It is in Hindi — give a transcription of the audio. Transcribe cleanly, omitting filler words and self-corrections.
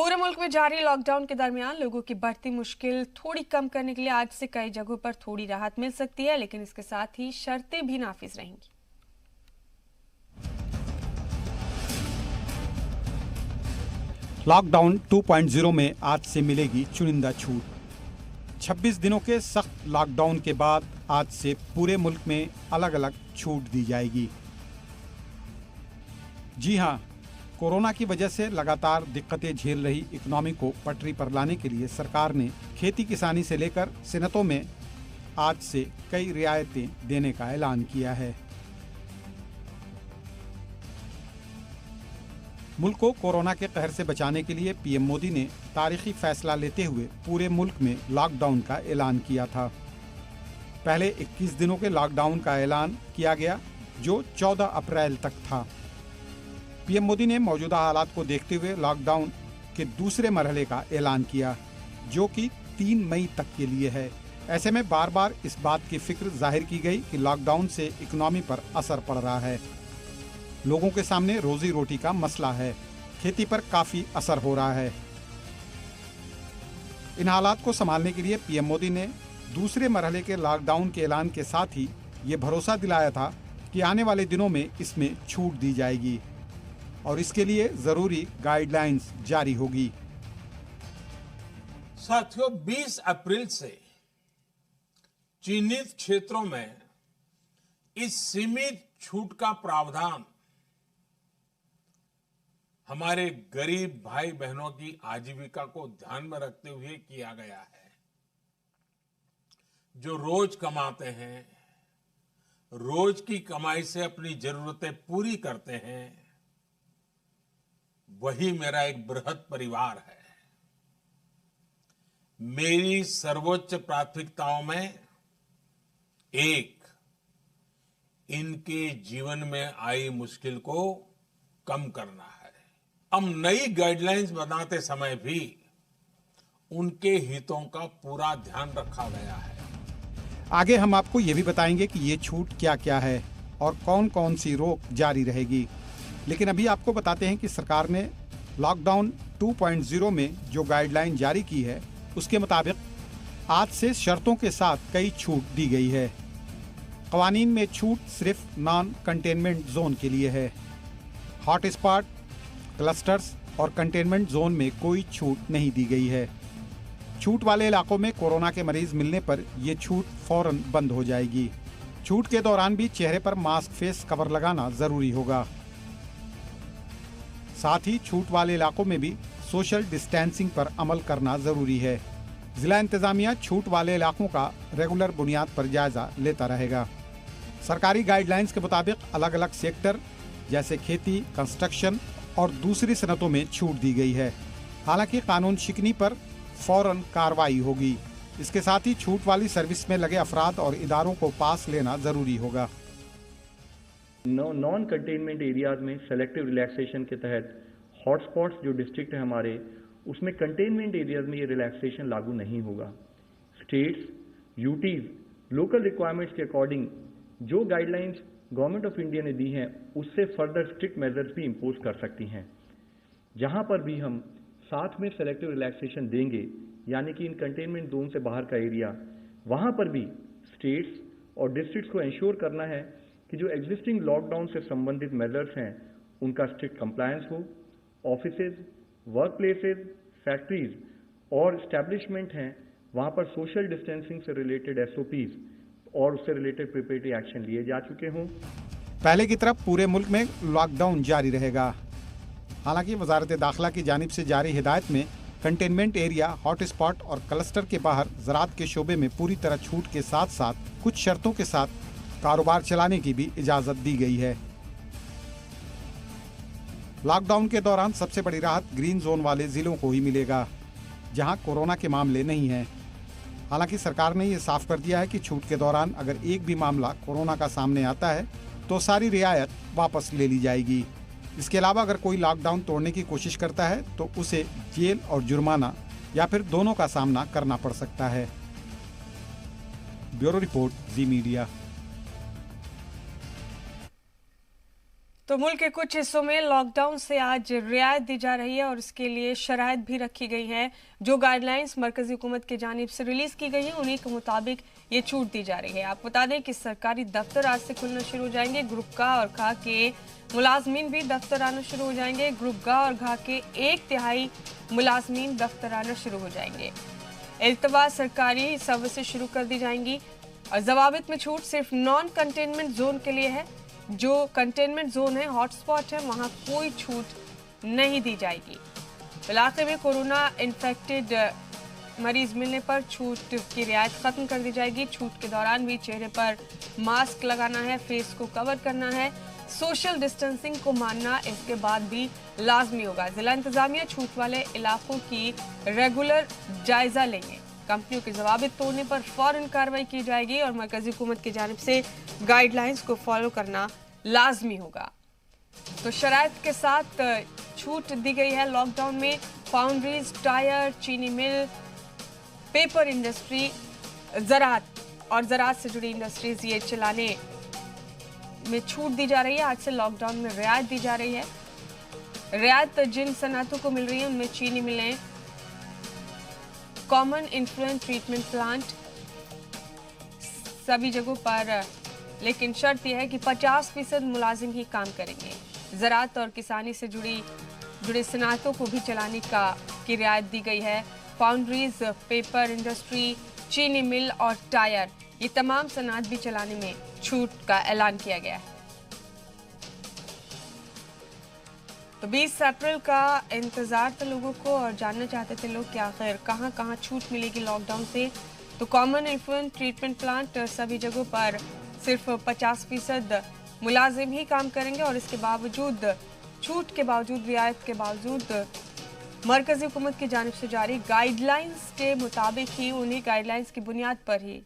पूरे मुल्क में जारी लॉकडाउन के दरमियान लोगों की बढ़ती मुश्किल थोड़ी कम करने के लिए आज से कई जगहों पर थोड़ी राहत मिल सकती है, लेकिन इसके साथ ही शर्तें भी नाफिज रहेंगी। लॉकडाउन 2.0 में आज से मिलेगी चुनिंदा छूट। 26 दिनों के सख्त लॉकडाउन के बाद आज से पूरे मुल्क में अलग अलग छूट दी जाएगी। जी हां, कोरोना की वजह से लगातार दिक्कतें झेल रही इकोनॉमी को पटरी पर लाने के लिए सरकार ने खेती किसानी से लेकर सनतों में आज से कई रियायतें देने का ऐलान किया है। मुल्क को कोरोना के कहर से बचाने के लिए पीएम मोदी ने तारीखी फैसला लेते हुए पूरे मुल्क में लॉकडाउन का ऐलान किया था। पहले 21 दिनों के लॉकडाउन का ऐलान किया गया जो 14 अप्रैल तक था। पीएम मोदी ने मौजूदा हालात को देखते हुए लॉकडाउन के दूसरे मरहले का ऐलान किया जो कि 3 मई तक के लिए है। ऐसे में बार बार इस बात की फिक्र जाहिर की गई कि लॉकडाउन से इकोनॉमी पर असर पड़ रहा है। लोगों के सामने रोजी रोटी का मसला है, खेती पर काफी असर हो रहा है। इन हालात को संभालने के लिए पीएम मोदी ने दूसरे मरहले के लॉकडाउन के ऐलान के साथ ही ये भरोसा दिलाया था कि आने वाले दिनों में इसमें छूट दी जाएगी और इसके लिए जरूरी गाइडलाइंस जारी होगी। साथियों, 20 अप्रैल से चिन्हित क्षेत्रों में इस सीमित छूट का प्रावधान हमारे गरीब भाई बहनों की आजीविका को ध्यान में रखते हुए किया गया है। जो रोज कमाते हैं, रोज की कमाई से अपनी जरूरतें पूरी करते हैं, वही मेरा एक बृहद परिवार है। मेरी सर्वोच्च प्राथमिकताओं में एक इनके जीवन में आई मुश्किल को कम करना है। हम नई गाइडलाइंस बनाते समय भी उनके हितों का पूरा ध्यान रखा गया है। आगे हम आपको ये भी बताएंगे कि ये छूट क्या क्या है और कौन कौन सी रोक जारी रहेगी। लेकिन अभी आपको बताते हैं कि सरकार ने लॉकडाउन 2.0 में जो गाइडलाइन जारी की है उसके मुताबिक आज से शर्तों के साथ कई छूट दी गई है। कवानीन में छूट सिर्फ नॉन कंटेनमेंट जोन के लिए है। हॉट स्पॉट, क्लस्टर्स और कंटेनमेंट जोन में कोई छूट नहीं दी गई है। छूट वाले इलाकों में कोरोना के मरीज मिलने पर यह छूट फौरन बंद हो जाएगी। छूट के दौरान भी चेहरे पर मास्क फेस कवर लगाना जरूरी होगा। साथ ही छूट वाले इलाकों में भी सोशल डिस्टेंसिंग पर अमल करना जरूरी है। जिला इंतजामिया छूट वाले इलाकों का रेगुलर बुनियाद पर जायजा लेता रहेगा। सरकारी गाइडलाइंस के मुताबिक अलग अलग सेक्टर जैसे खेती, कंस्ट्रक्शन और दूसरी सनतों में छूट दी गई है। हालांकि कानून शिकनी पर फौरन कार्रवाई होगी। इसके साथ ही छूट वाली सर्विस में लगे अफराद और इदारों को पास लेना जरूरी होगा। नॉन कंटेनमेंट एरियाज में सेलेक्टिव रिलैक्सेशन के तहत हॉटस्पॉट्स जो डिस्ट्रिक्ट है हमारे, उसमें कंटेनमेंट एरियाज में ये रिलैक्सेशन लागू नहीं होगा। स्टेट्स, यूटीज लोकल रिक्वायरमेंट्स के अकॉर्डिंग जो गाइडलाइंस गवर्नमेंट ऑफ इंडिया ने दी हैं उससे फर्दर स्ट्रिक्ट मेजर्स भी इम्पोज कर सकती हैं। जहां पर भी हम साथ में सेलेक्टिव रिलैक्सेशन देंगे, यानी कि इन कंटेनमेंट जोन से बाहर का एरिया, वहां पर भी स्टेट्स और डिस्ट्रिक्ट्स को इंश्योर करना है कि जो एग्जिस्टिंग लॉकडाउन से संबंधित मेजर्स हैं उनका स्ट्रिक्ट कंप्लायंस हो। ऑफिसेज, वर्क प्लेसेज, फैक्ट्रीज और एस्टेब्लिशमेंट हैं, वहां पर सोशल डिस्टेंसिंग से रिलेटेड एसओपीज और उससे रिलेटेड प्रिपरेटरी एक्शन लिए जा चुके हों। पहले की तरफ पूरे मुल्क में लॉकडाउन जारी रहेगा। हालांकि वजारत दाखिला की जानिब से जारी हिदायत में कंटेनमेंट एरिया, हॉट स्पॉट और क्लस्टर के बाहर ज़राअत के शोबे में पूरी तरह छूट के साथ साथ कुछ शर्तों के साथ कारोबार चलाने की भी इजाज़त दी गई है। लॉकडाउन के दौरान सबसे बड़ी राहत ग्रीन जोन वाले जिलों को ही मिलेगा जहां कोरोना के मामले नहीं हैं। हालांकि सरकार ने यह साफ कर दिया है कि छूट के दौरान अगर एक भी मामला कोरोना का सामने आता है तो सारी रियायत वापस ले ली जाएगी। इसके अलावा अगर कोई लॉकडाउन तोड़ने की कोशिश करता है तो उसे जेल और जुर्माना या फिर दोनों का सामना करना पड़ सकता है। ब्यूरो रिपोर्ट, जी मीडिया। तो मुल्क के कुछ हिस्सों में लॉकडाउन से आज रियायत दी जा रही है और इसके लिए शराइत भी रखी गई है। जो गाइडलाइंस मरकजी हुकूमत की जानिब से रिलीज की गई है उन्हीं के मुताबिक ये छूट दी जा रही है। आपको बता दें कि सरकारी दफ्तर आज से खुलना शुरू हो जाएंगे। ग्रुप गा और घा के मुलाजमीन भी दफ्तर आना शुरू हो जाएंगे। ग्रुप गा और घा के 1/3 मुलाजमीन दफ्तर आना शुरू हो जाएंगे। इल्तवा सरकारी सर्विसेज शुरू कर दी जाएंगी और जवाबित में छूट सिर्फ नॉन कंटेनमेंट जोन के लिए है। जो कंटेनमेंट जोन है, हॉटस्पॉट है, वहां कोई छूट नहीं दी जाएगी। इलाके में कोरोना इन्फेक्टेड मरीज मिलने पर छूट की रियायत खत्म कर दी जाएगी। छूट के दौरान भी चेहरे पर मास्क लगाना है, फेस को कवर करना है, सोशल डिस्टेंसिंग को मानना इसके बाद भी लाजमी होगा। जिला इंतजामिया छूट वाले इलाकों की रेगुलर जायजा लेंगे। कंपनियों के जवाबित तोड़ने पर फौरन कार्रवाई की जाएगी और मरकजी हुकूमत की जानिब से गाइडलाइंस को फॉलो करना लाजमी होगा। तो शराइत के साथ छूट दी गई है लॉकडाउन में। फाउंड्रीज, टायर, चीनी मिल, पेपर इंडस्ट्री, ज़राअत और ज़राअत से जुड़ी इंडस्ट्रीज ये चलाने में छूट दी जा रही है। आज से लॉकडाउन में रियायत दी जा रही है। रियायत जिन सनअतों को मिल रही है उनमें चीनी मिलें, कॉमन इन्फ्लुएंट ट्रीटमेंट प्लांट, सभी जगहों पर, लेकिन शर्त यह है कि 50% मुलाजिम ही काम करेंगे। ज़राअत और किसानी से जुड़े सनअतों को भी चलाने की रियायत दी गई है। फाउंड्रीज, पेपर इंडस्ट्री, चीनी मिल और टायर, ये तमाम सनअत भी चलाने में छूट का ऐलान किया गया है। तो 20 अप्रैल का इंतजार था लोगों को और जानना चाहते थे लोग कि आखिर कहां कहां छूट मिलेगी लॉकडाउन से। तो कॉमन इन्फ्लुएंट ट्रीटमेंट प्लांट सभी जगहों पर सिर्फ 50% मुलाजिम ही काम करेंगे और इसके बावजूद, छूट के बावजूद, रियायत के बावजूद मरकजी हुकूमत की जानिब से जारी गाइडलाइंस के मुताबिक ही, उन्हीं गाइडलाइंस की बुनियाद पर ही